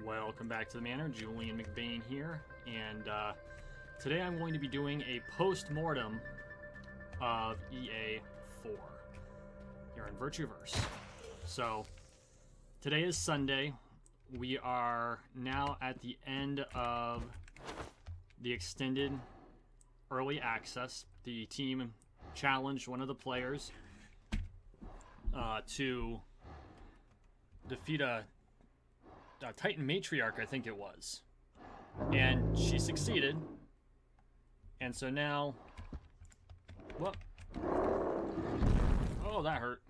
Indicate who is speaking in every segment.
Speaker 1: Welcome back to the Manor. Julian McBain here, and today I'm going to be doing a post-mortem of EA4 here in Virtuverse. So, today is Sunday. We are now at the end of the extended early access. The team challenged one of the players to defeat a Titan matriarch, I think it was, and she succeeded. And so now, what? Oh, that hurt.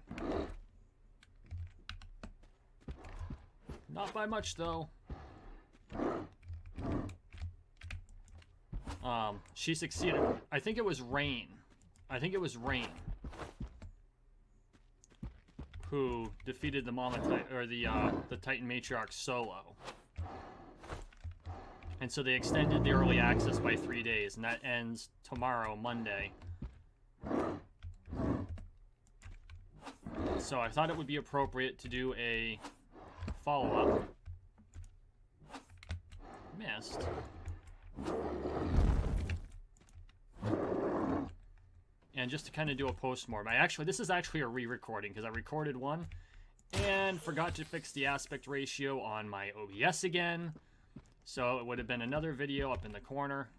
Speaker 1: Not by much though. She succeeded. I think it was Rain. Who defeated the the Titan matriarch solo. And so they extended the early access by 3 days, and that ends tomorrow, Monday. So I thought it would be appropriate to do a follow-up. Missed. And just to kind of do a post-mortem. This is actually a re-recording, because I recorded one and forgot to fix the aspect ratio on my OBS again. So it would have been another video up in the corner.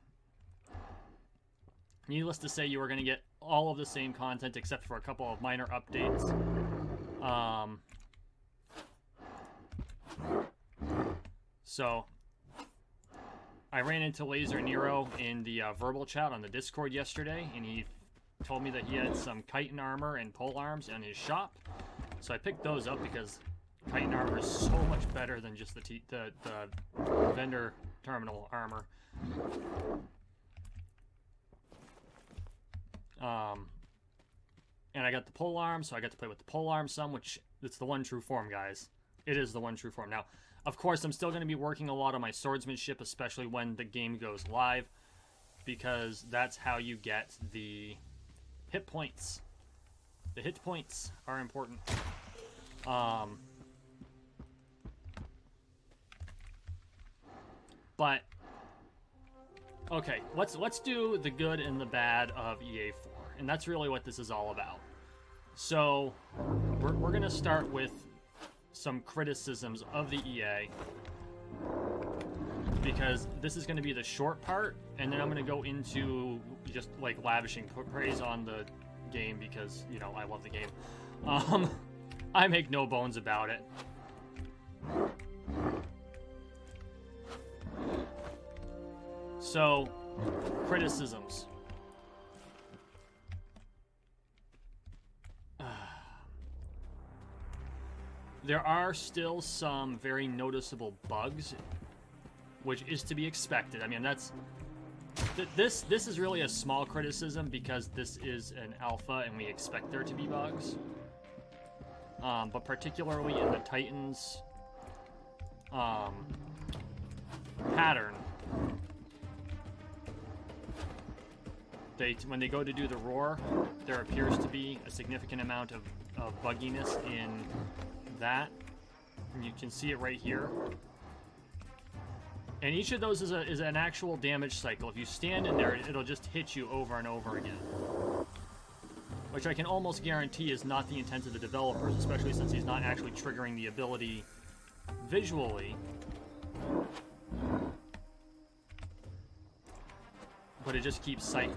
Speaker 1: Needless to say, you are going to get all of the same content except for a couple of minor updates. So I ran into Laser Nero in the verbal chat on the Discord yesterday, and he told me that he had some chitin armor and pole arms in his shop. So I picked those up because chitin armor is so much better than just the vendor terminal armor. And I got the pole arm, so I got to play with the pole arm some, which it's the one true form, guys. It is the one true form. Now, of course, I'm still going to be working a lot on my swordsmanship, especially when the game goes live, because that's how you get the hit points. The hit points are important. But okay, let's do the good and the bad of EA4, and that's really what this is all about. So we're gonna start with some criticisms of the EA, because this is going to be the short part, and then I'm going to go into just like lavishing praise on the game, because, you know, I love the game. I make no bones about it. So, criticisms. There are still some very noticeable bugs, which is to be expected. I mean, this is really a small criticism, because this is an alpha and we expect there to be bugs. But particularly in the Titans pattern, when they go to do the roar, there appears to be a significant amount of bugginess in that, and you can see it right here. And each of those is an actual damage cycle. If you stand in there, it'll just hit you over and over again, which I can almost guarantee is not the intent of the developers, especially since he's not actually triggering the ability visually. But it just keeps cycling.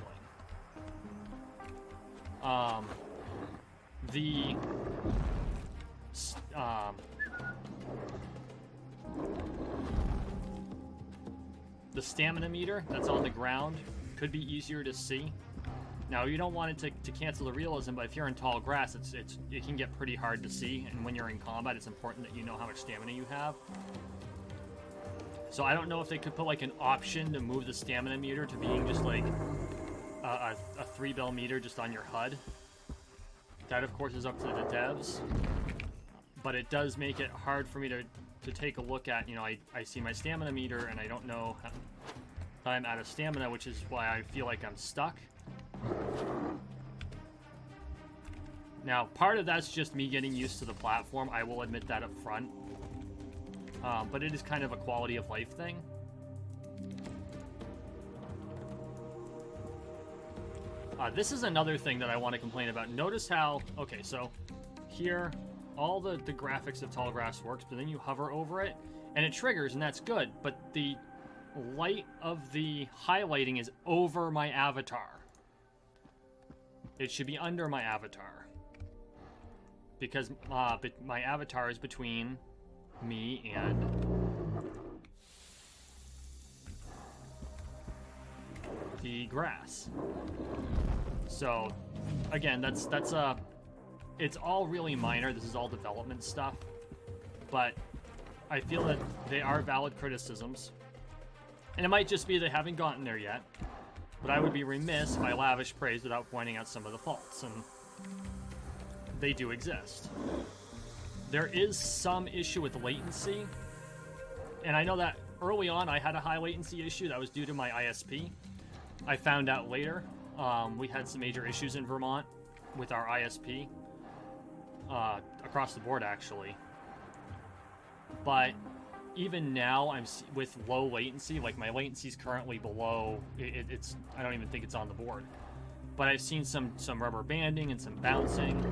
Speaker 1: The stamina meter that's on the ground could be easier to see. Now, you don't want it to cancel the realism, but if you're in tall grass, it can get pretty hard to see, and when you're in combat, it's important that you know how much stamina you have. So I don't know if they could put like an option to move the stamina meter to being just like a 3-bell meter just on your HUD. That, of course, is up to the devs, but it does make it hard for me to take a look at. You know, I see my stamina meter and I don't know if I'm out of stamina, which is why I feel like I'm stuck. Now, part of that's just me getting used to the platform. I will admit that up front. but it is kind of a quality of life thing. This is another thing that I want to complain about. Notice how, okay, so here, all the graphics of tall grass works, but then you hover over it, and it triggers, and that's good, but the light of the highlighting is over my avatar. It should be under my avatar. Because my avatar is between me and the grass. So, again, that's it's all really minor. This is all development stuff, but I feel that they are valid criticisms, and it might just be they haven't gotten there yet. But I would be remiss if I lavish praise without pointing out some of the faults, and they do exist. There is some issue with latency, and I know that early on I had a high latency issue that was due to my ISP. I found out later we had some major issues in Vermont with our ISP, across the board actually. But even now, I'm with low latency. Like, my latency is currently below. It's I don't even think it's on the board. But I've seen some rubber banding and some bouncing.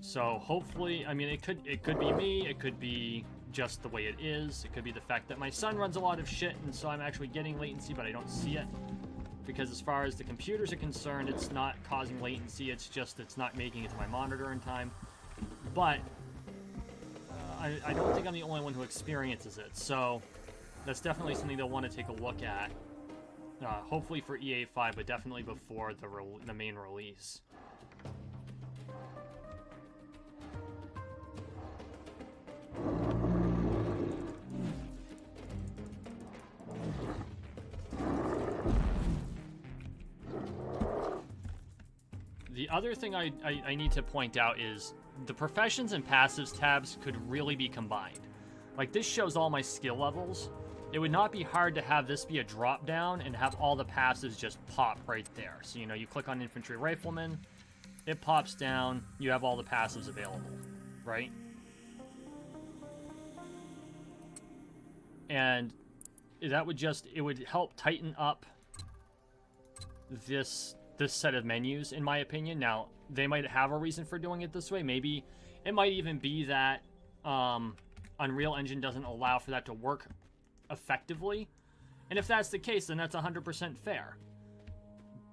Speaker 1: So hopefully, I mean, it could be me. It could be just the way it is. It could be the fact that my son runs a lot of shit, and so I'm actually getting latency, but I don't see it. Because as far as the computers are concerned, it's not causing latency. It's just it's not making it to my monitor in time. But I don't think I'm the only one who experiences it, so that's definitely something they'll want to take a look at. Hopefully for EA5, but definitely before the main release. The other thing I need to point out is the professions and passives tabs could really be combined. Like, this shows all my skill levels. It would not be hard to have this be a drop down and have all the passives just pop right there. So, you know, you click on infantry rifleman, it pops down, you have all the passives available, right? And that would just, it would help tighten up this set of menus, in my opinion. Now, they might have a reason for doing it this way. Maybe it might even be that Unreal Engine doesn't allow for that to work effectively. And if that's the case, then that's 100% fair.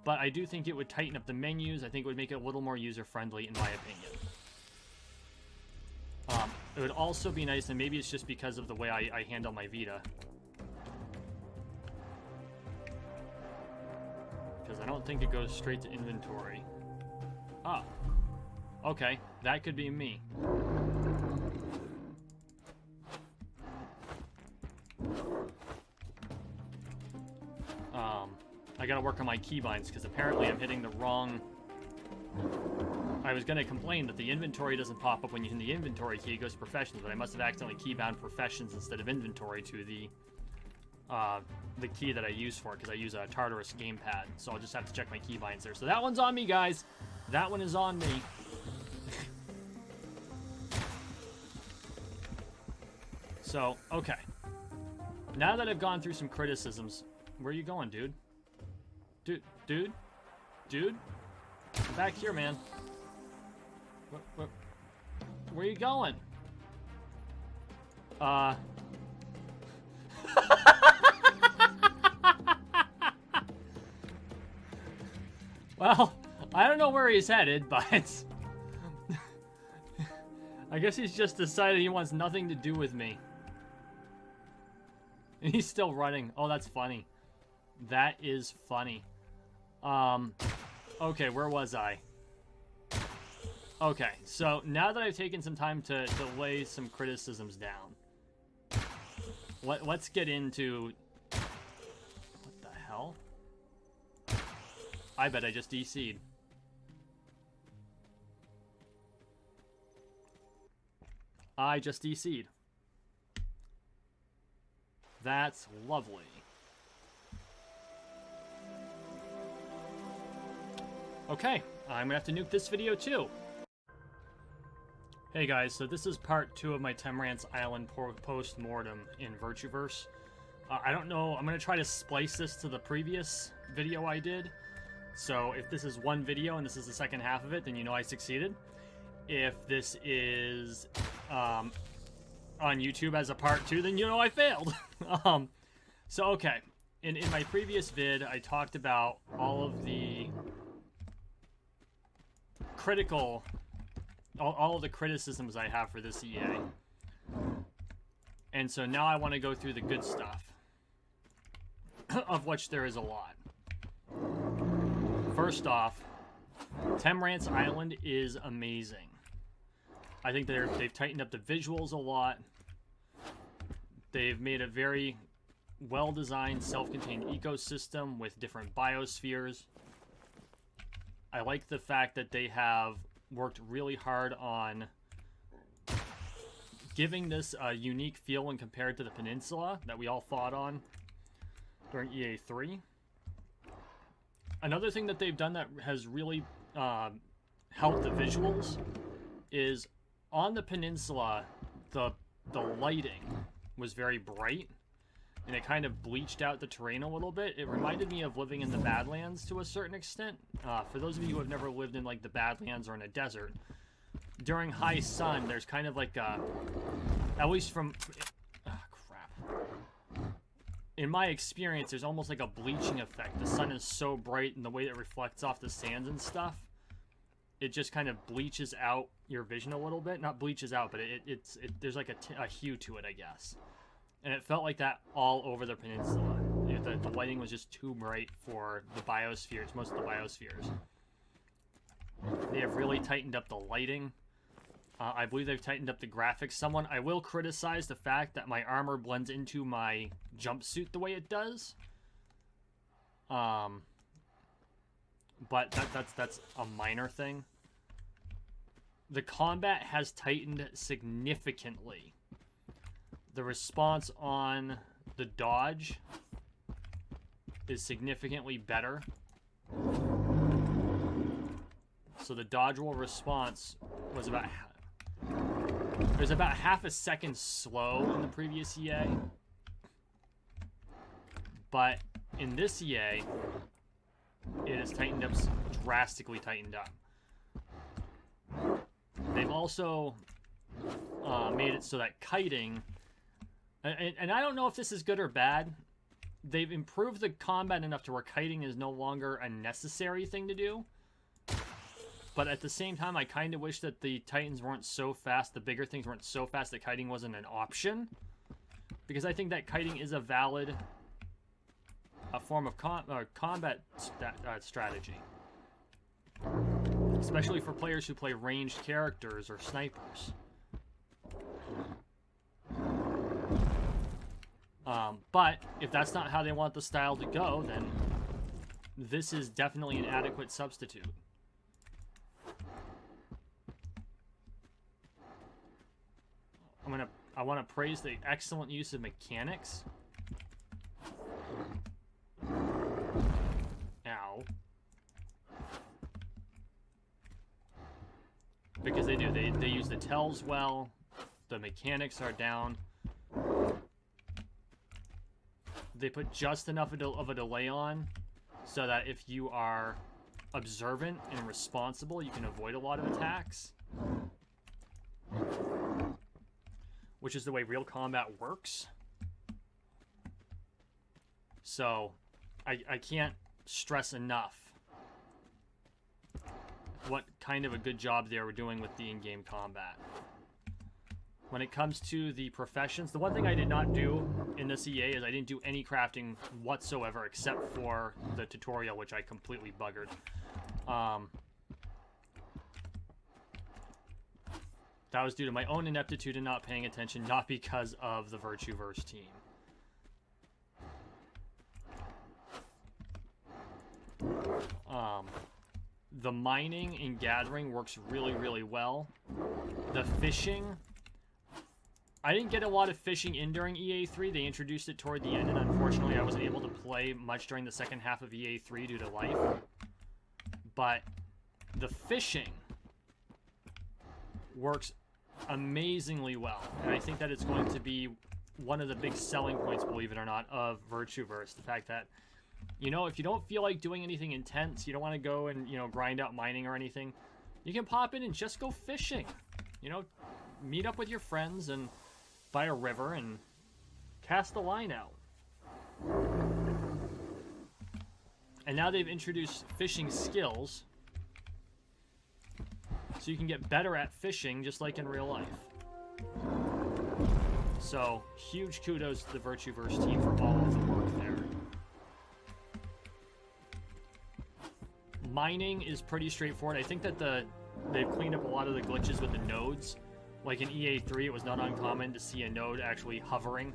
Speaker 1: But I do think it would tighten up the menus. I think it would make it a little more user-friendly, in my opinion. It would also be nice, and maybe it's just because of the way I handle my Vita. Because I don't think it goes straight to inventory. Oh. Okay, that could be me. I gotta work on my keybinds, because apparently I'm hitting the wrong... I was gonna complain that the inventory doesn't pop up when you hit the inventory key, it goes to professions, but I must have accidentally keybound professions instead of inventory to the key that I use for it, because I use a Tartarus gamepad, so I'll just have to check my keybinds there. So that one's on me, guys. That one is on me. So, okay. Now that I've gone through some criticisms, where are you going, dude? Dude? I'm back here, man. Where are you going? Well, I don't know where he's headed, but I guess he's just decided he wants nothing to do with me. And he's still running. Oh, that's funny. That is funny. Okay, where was I? Okay, so now that I've taken some time to lay some criticisms down, let's get into... What the hell? I bet I just DC'd. I just DC'd. That's lovely. Okay, I'm gonna have to nuke this video too. Hey guys, so this is part 2 of my Temrance Island Postmortem in Virtuverse. I don't know, I'm going to try to splice this to the previous video I did. So if this is one video and this is the second half of it, then you know I succeeded. If this is on YouTube as a part 2, then you know I failed. So okay, in my previous vid, I talked about all of the all of the criticisms I have for this EA. And so now I want to go through the good stuff, of which there is a lot. First off, Temrance Island is amazing. I think they've tightened up the visuals a lot. They've made a very well-designed, self-contained ecosystem with different biospheres. I like the fact that they have worked really hard on giving this a unique feel when compared to the peninsula that we all fought on during EA3. Another thing that they've done that has really helped the visuals is on the peninsula, the lighting was very bright, and it kind of bleached out the terrain a little bit. It reminded me of living in the Badlands to a certain extent. For those of you who have never lived in like the Badlands or in a desert, during high sun, there's kind of like a, at least from, in my experience, there's almost like a bleaching effect. The sun is so bright and the way it reflects off the sands and stuff, it just kind of bleaches out your vision a little bit. Not bleaches out, but there's like a hue to it, I guess. And it felt like that all over the peninsula. The lighting was just too bright for the biospheres, most of the biospheres. They have really tightened up the lighting. I believe they've tightened up the graphics. I will criticize the fact that my armor blends into my jumpsuit the way it does. But that's a minor thing. The combat has tightened significantly. The response on the dodge is significantly better. So the dodge roll response was about half a second slow in the previous EA. But in this EA, it has tightened up, drastically tightened up. They've also made it so that kiting, and I don't know if this is good or bad, they've improved the combat enough to where kiting is no longer a necessary thing to do. But at the same time, I kind of wish that the Titans weren't so fast, the bigger things weren't so fast that kiting wasn't an option. Because I think that kiting is a valid form of combat strategy. Especially for players who play ranged characters or snipers. But if that's not how they want the style to go, then this is definitely an adequate substitute. I want to praise the excellent use of mechanics. Ow. Because they do. They use the tells well. The mechanics are down. They put just enough of a delay on so that if you are observant and responsible, you can avoid a lot of attacks. Which is the way real combat works. So, I can't stress enough what kind of a good job they were doing with the in-game combat. When it comes to the professions, the one thing I did not do in this EA is I didn't do any crafting whatsoever except for the tutorial, which I completely buggered. That was due to my own ineptitude and not paying attention, not because of the Virtuverse team. The mining and gathering works really, really well. The fishing, I didn't get a lot of fishing in during EA3. They introduced it toward the end, and unfortunately I wasn't able to play much during the second half of EA3 due to life. But the fishing works amazingly well. And I think that it's going to be one of the big selling points, believe it or not, of Virtuverse. The fact that, you know, if you don't feel like doing anything intense, you don't want to go and, you know, grind out mining or anything, you can pop in and just go fishing. You know, meet up with your friends and by a river and cast the line out. And now they've introduced fishing skills, so you can get better at fishing just like in real life. So, huge kudos to the Virtuverse team for all of the work there. Mining is pretty straightforward. I think that they've cleaned up a lot of the glitches with the nodes. Like in EA3, it was not uncommon to see a node actually hovering,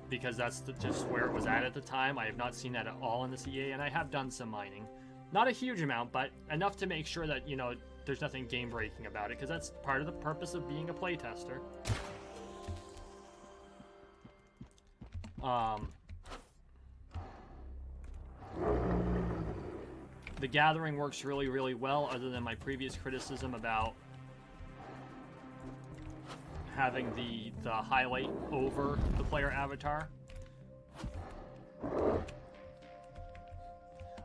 Speaker 1: because that's just where it was at the time. I have not seen that at all in this EA, and I have done some mining. Not a huge amount, but enough to make sure that, you know, there's nothing game-breaking about it, because that's part of the purpose of being a playtester. The gathering works really, really well, other than my previous criticism about having the highlight over the player avatar.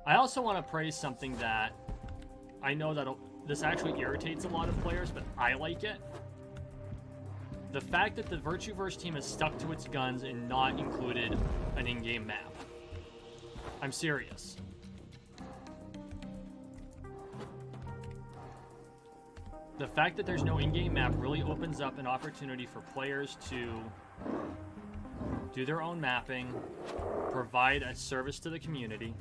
Speaker 1: I also want to praise something that I know that this actually irritates a lot of players, but I like it. The fact that the Virtuverse team has stuck to its guns and not included an in-game map. I'm serious. The fact that there's no in-game map really opens up an opportunity for players to do their own mapping, provide a service to the community,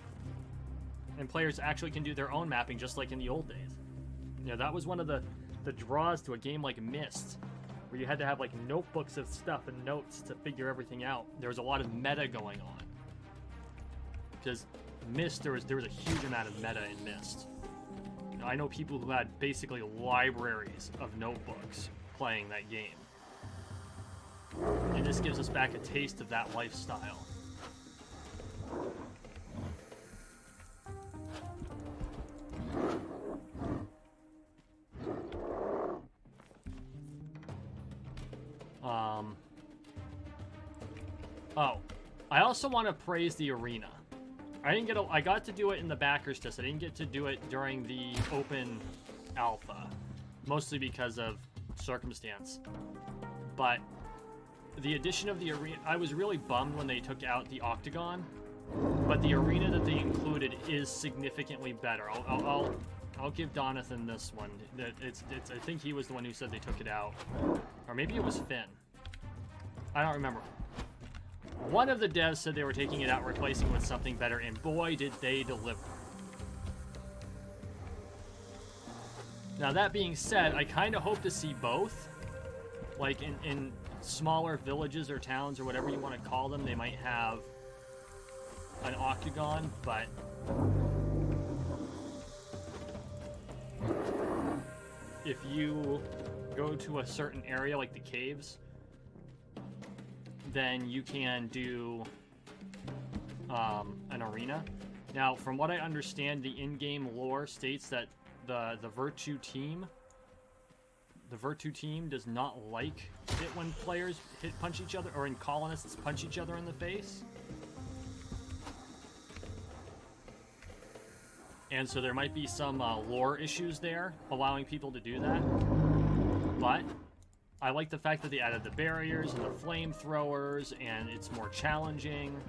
Speaker 1: and players actually can do their own mapping just like in the old days. You know, that was one of the draws to a game like Myst, where you had to have like notebooks of stuff and notes to figure everything out. There was a lot of meta going on. Because Myst, there was a huge amount of meta in Myst. I know people who had basically libraries of notebooks playing that game. And this gives us back a taste of that lifestyle. Oh, I also want to praise the arena. I got to do it in the backers test. I didn't get to do it during the open alpha, mostly because of circumstance. But the addition of the arena, I was really bummed when they took out the octagon, but the arena that they included is significantly better. I'll give Donathan this one. I think he was the one who said they took it out, or maybe it was Finn. I don't remember. One of the devs said they were taking it out, replacing it with something better, and boy, did they deliver. Now, that being said, I kind of hope to see both. Like, in smaller villages or towns or whatever you want to call them, they might have an octagon, but if you go to a certain area, like the caves, then you can do an arena. Now, from what I understand, the in-game lore states that the Virtue team does not like it when players punch each other, or in colonists punch each other in the face. And so there might be some lore issues there, allowing people to do that. But I like the fact that they added the barriers and the flamethrowers, and it's more challenging.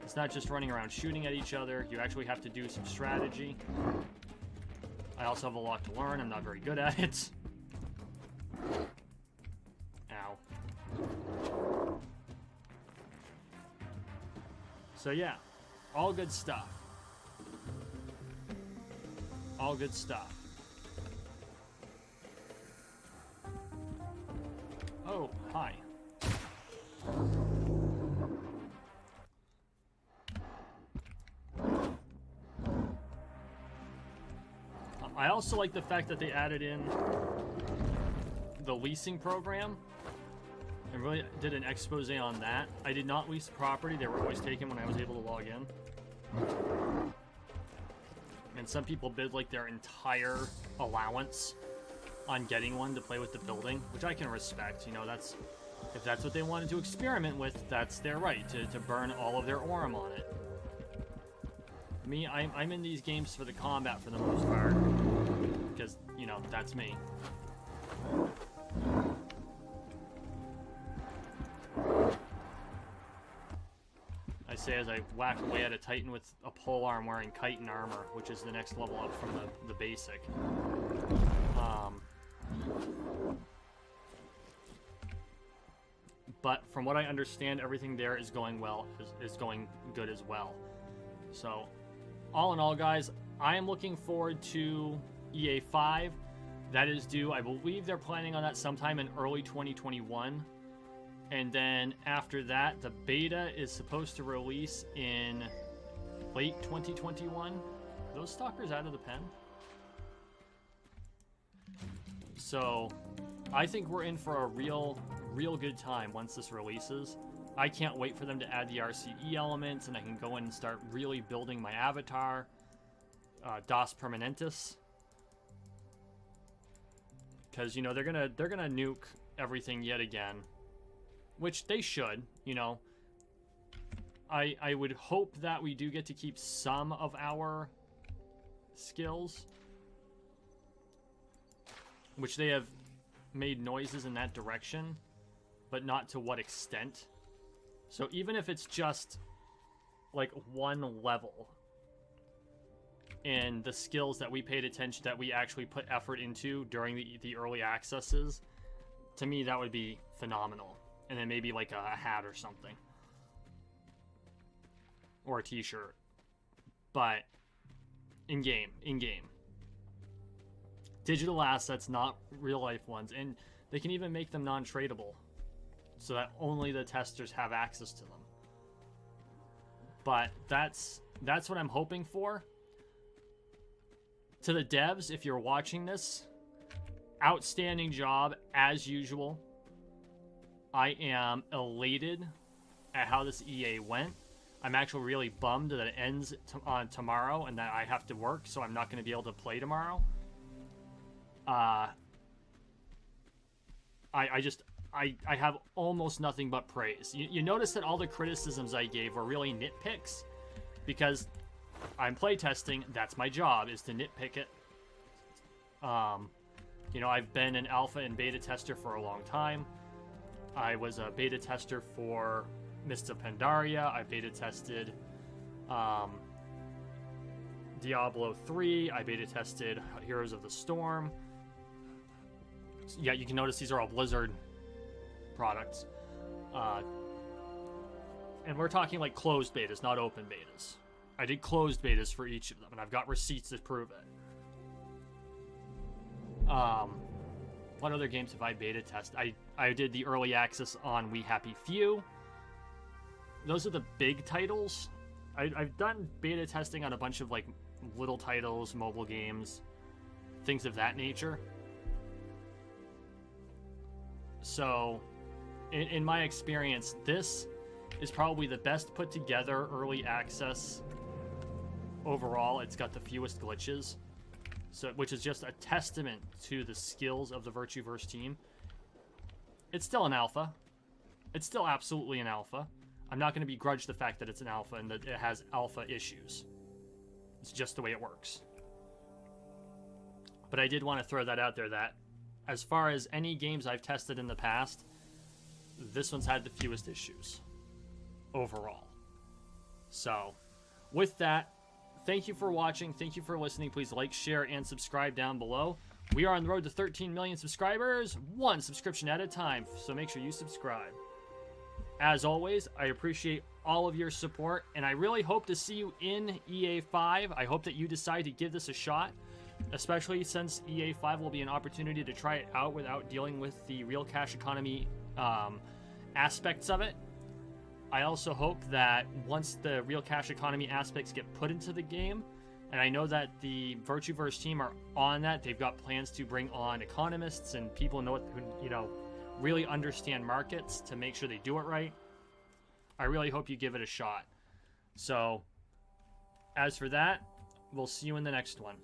Speaker 1: It's not just running around shooting at each other. You actually have to do some strategy. I also have a lot to learn. I'm not very good at it. Ow. So yeah, all good stuff. All good stuff. Oh, hi. I also like the fact that they added in the leasing program and really did an expose on that. I did not lease property. They were always taken when I was able to log in. And some people bid like their entire allowance on getting one to play with the building, which I can respect. You know, that's if that's what they wanted to experiment with, that's their right to burn all of their Aurum on it. Me, I'm in these games for the combat for the most part, because, you know, that's me. I say as I whack away at a Titan with a polearm wearing chitin armor, which is the next level up from the basic. But from what I understand, everything there is going well, is going good as well. So, all in all, guys, I am looking forward to EA5. That is due, I believe they're planning on that sometime in early 2021. And then after that, the beta is supposed to release in late 2021. Are those stalkers out of the pen? So, I think we're in for a real good time once this releases. I can't wait for them to add the RCE elements, and I can go in and start really building my avatar, Das Permanentis. Because, you know, they're gonna nuke everything yet again. Which they should, you know. I would hope that we do get to keep some of our skills. Which they have made noises in that direction, but not to what extent. So even if it's just like one level in the skills that we paid attention, that we actually put effort into during the early accesses, to me that would be phenomenal. And then maybe like a hat or something. Or a t-shirt. But in-game. Digital assets, not real-life ones. And they can even make them non-tradable. So that only the testers have access to them. But that's what I'm hoping for. To the devs, if you're watching this, outstanding job as usual. I am elated at how this EA went. I'm actually really bummed that it ends on tomorrow and that I have to work, so I'm not going to be able to play tomorrow. I have almost nothing but praise. You notice that all the criticisms I gave were really nitpicks, because I'm playtesting. That's my job, is to nitpick it. You know, I've been an alpha and beta tester for a long time. I was a beta tester for Mists of Pandaria. I beta tested Diablo 3. I beta tested Heroes of the Storm. So, yeah, you can notice these are all Blizzard products. And we're talking like closed betas, not open betas. I did closed betas for each of them, and I've got receipts to prove it. What other games have I beta tested? I did the early access on We Happy Few. Those are the big titles. I've done beta testing on a bunch of like little titles, mobile games, things of that nature. So, in my experience, this is probably the best put together early access overall. It's got the fewest glitches. So, which is just a testament to the skills of the Virtuverse team. It's still an alpha. It's still absolutely an alpha. I'm not going to begrudge the fact that it's an alpha and that it has alpha issues. It's just the way it works. But I did want to throw that out there, that as far as any games I've tested in the past, this one's had the fewest issues overall. So, with that, thank you for watching. Thank you for listening. Please like, share, and subscribe down below. We are on the road to 13 million subscribers, one subscription at a time, so make sure you subscribe. As always, I appreciate all of your support, and I really hope to see you in EA5. I hope that you decide to give this a shot, especially since EA5 will be an opportunity to try it out without dealing with the real cash economy aspects of it. I also hope that once the real cash economy aspects get put into the game, and I know that the Virtuverse team are on that, they've got plans to bring on economists and people who really understand markets to make sure they do it right. I really hope you give it a shot. So, as for that, we'll see you in the next one.